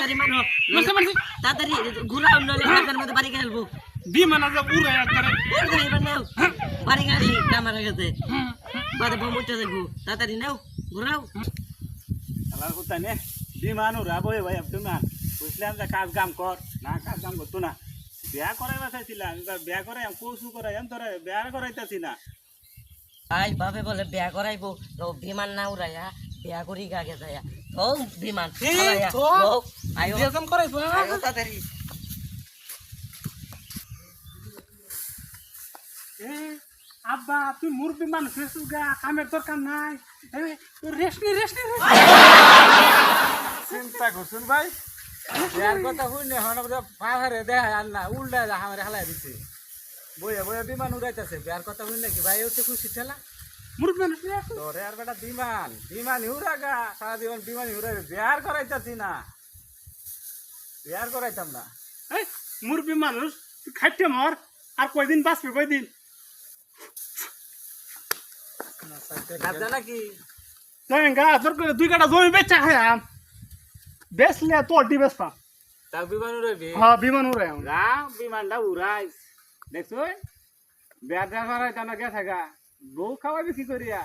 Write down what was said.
তাড়াতাড়ি মানো মারছে মারছে তাড়াতাড়ি ঘুরাও নলে কাজের মধ্যে বাড়ি খেলবো বিমান আছে উড়ে একবারে এবার নাও বাড়ি গাড়ি কামার গেছে বাদে বম উঠে দেখো তাড়াতাড়ি নাও ঘুরাও আলার কথা নে বিমান উড়াবো ভাই বিমান বুঝলাম যে কাজ কাম কর না কাজ কাম করতো না বিয়া করাইবা চাইছিলাম এবার বিয়া করাই কৌশু করাইম তোরা বিয়া করাইতেছি না আই বাবে বলে বিয়া করাইবো তো বিমান না উড়াইয়া বিয়া করি গাগে যায়া ও বিমান উড়াইয়া তো? ও আয়ো বিয়াজন করাইছো আয়ো তাড়াতাড়ি আব্বা তুই মুরবি মানুষ গা কামের দরকার নাই রেস্ট নি চিন্তা করছুন ভাই বিয়ার কথা শুনে হন পাহাড়ে দেখা আর না উল্টা আমার হালাই দিছে বইয়া বইয়া বিমান উড়াইতেছে বিয়ার কথা শুনে কি ভাই হচ্ছে খুশি ঠেলা মুরবি মানুষ তোরে আর বেটা বিমান বিমান উড়াগা সারা জীবন বিমান উড়াই বিয়ার করাইতাছি না বিয়ার করাইতাম না মুরবি মানুষ তুই খাইতে মর আর কয়দিন বাঁচবি কয়দিন কাজে নাকি গা তোর দুই কাটা জমি বেচা খায়াম বেচলে তোর দি বেচপাম তাও বিমান উড়াইবি হ্যাঁ বিমান উড়াই গা বিমানটা উড়াই দেখছো বিয়ার করাইতাম না গেছে গা বউ খাওয়াবি কি করিয়া